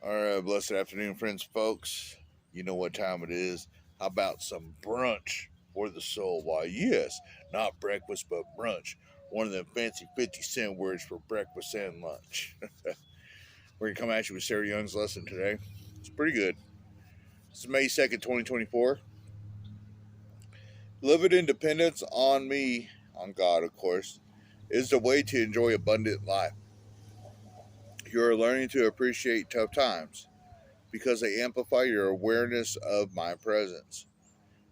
All right, blessed afternoon, friends, folks. You know what time it is. How about some brunch for the soul? Why, yes, not breakfast, but brunch. One of them fancy 50-cent words for breakfast and lunch. We're going to come at you with Sarah Young's lesson today. It's pretty good. It's May 2nd, 2024. Living independence on me, on God, of course, is the way to enjoy abundant life. You are learning to appreciate tough times because they amplify your awareness of my presence.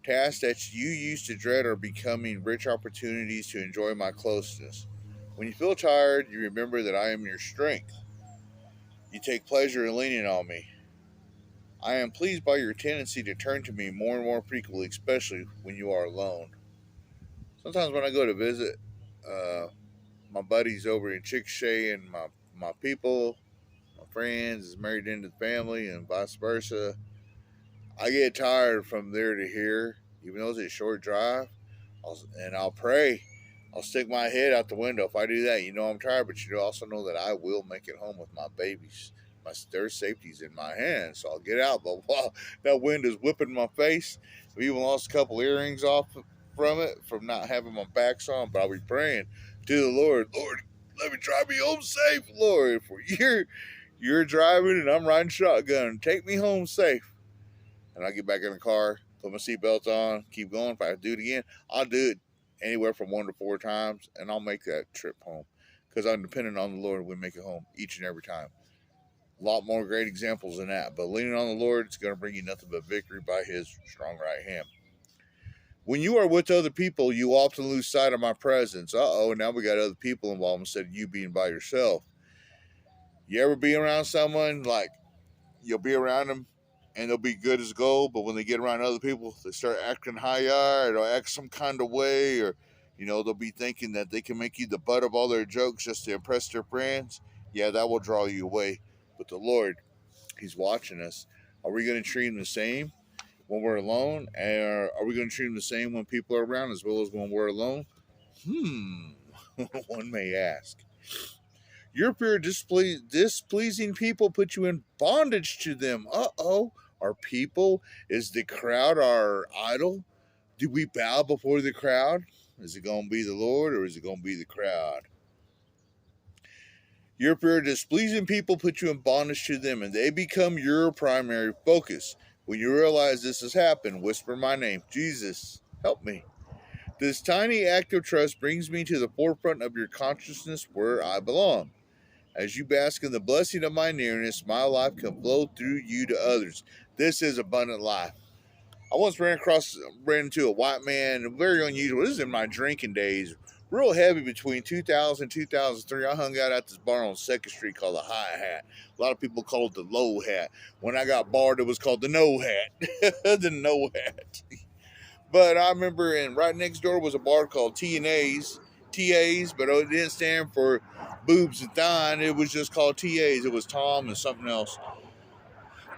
Tasks that you used to dread are becoming rich opportunities to enjoy my closeness. When you feel tired, you remember that I am your strength. You take pleasure in leaning on me. I am pleased by your tendency to turn to me more and more frequently, especially when you are alone. Sometimes when I go to visit uh, my buddies over in Chickasha and my people, my friends is married into the family and vice versa, I get tired from there to here, even though it's a short drive. I'll pray. I'll stick my head out the window. If I do that, I'm tired, but you also know that I will make it home with my babies. Their safety's in my hands, so I'll get out. But while that wind is whipping my face, I've even lost a couple earrings off from it, from not having my backs on. But I'll be praying to the Lord. Lord, let me drive me home safe, Lord. For you're driving and I'm riding shotgun. Take me home safe. And I get back in the car, put my seatbelt on, keep going. If I have to do it again, I'll do it anywhere from 1 to 4 times, and I'll make that trip home because I'm dependent on the Lord. We make it home each and every time. A lot more great examples than that, but leaning on the Lord is going to bring you nothing but victory by His strong right hand. When you are with other people, you often lose sight of my presence. Now we got other people involved instead of you being by yourself. You ever be around someone like you'll be around them and they'll be good as gold, but when they get around other people, they start acting high-eyed or act some kind of way, or they'll be thinking that they can make you the butt of all their jokes just to impress their friends. Yeah, that will draw you away. But the Lord, He's watching us. Are we going to treat Him the same when we're alone? Or are we going to treat Him the same when people are around as well as when we're alone? One may ask. Your fear of displeasing people put you in bondage to them. Our people? Is the crowd our idol? Do we bow before the crowd? Is it going to be the Lord or is it going to be the crowd? Your fear of displeasing people put you in bondage to them, and they become your primary focus. When you realize this has happened, whisper my name, Jesus, help me. This tiny act of trust brings me to the forefront of your consciousness where I belong. As you bask in the blessing of my nearness, my life can flow through you to others. This is abundant life. I once ran into a white man, very unusual. This is in my drinking days, real heavy between 2000 and 2003. I hung out at this bar on 2nd Street called the High Hat. A lot of people call it the Low Hat. When I got barred, it was called the No Hat. The No Hat. But I remember, and right next door was a bar called T&A's. TAs, but it didn't stand for boobs and thine. It was just called TAs. It was Tom and something else.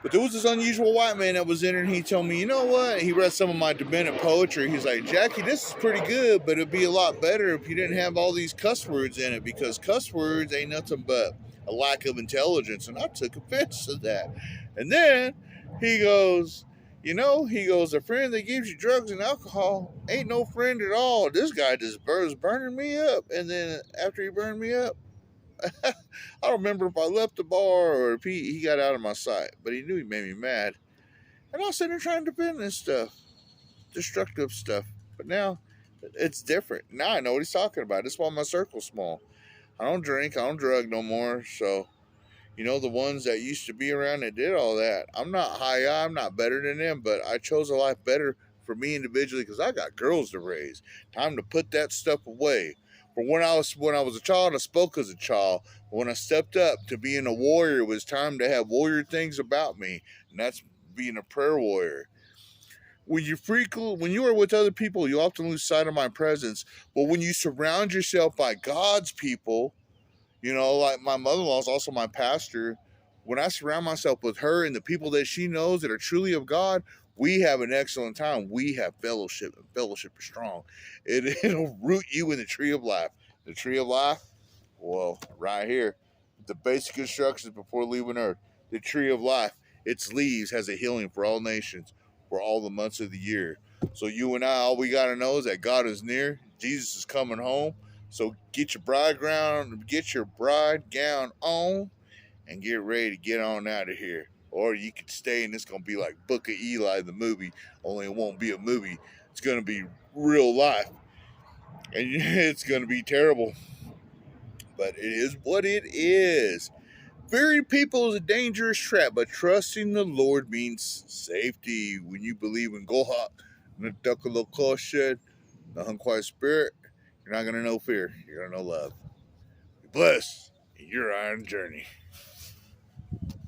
But there was this unusual white man that was in there, and he told me, you know what? He read some of my demented poetry. He's like, Jackie, this is pretty good, but it'd be a lot better if you didn't have all these cuss words in it, because cuss words ain't nothing but a lack of intelligence. And I took offense to that. And then he goes, a friend that gives you drugs and alcohol ain't no friend at all. This guy just was burning me up. And then after he burned me up, I don't remember if I left the bar or if he got out of my sight, but he knew he made me mad. And I was sitting there trying to defend this stuff, destructive stuff. But now it's different. Now I know what he's talking about. That's why my circle's small. I don't drink, I don't drug no more. So, the ones that used to be around that did all that, I'm not high, I'm not better than them, but I chose a life better for me individually because I got girls to raise. Time to put that stuff away. For when I was a child, I spoke as a child. When I stepped up to being a warrior, it was time to have warrior things about me, and that's being a prayer warrior. When you are with other people, you often lose sight of my presence. But when you surround yourself by God's people, like my mother-in-law is also my pastor. When I surround myself with her and the people that she knows that are truly of God, we have an excellent time. We have fellowship, and fellowship is strong. It'll root you in the tree of life. The tree of life, well, right here. The basic instructions before leaving Earth. the tree of life. Its leaves has a healing for all nations, for all the months of the year. So you and I, all we got to know is that God is near. Jesus is coming home. So get your bride gown on, and get ready to get on out of here. Or you could stay and it's going to be like Book of Eli, the movie, only it won't be a movie. It's going to be real life. And it's going to be terrible. But it is what it is. Fearing people is a dangerous trap, but trusting the Lord means safety. When you believe in Gohak, Nadukalokoshed, the unquiet spirit, you're not going to know fear. You're going to know love. Be blessed in your iron journey.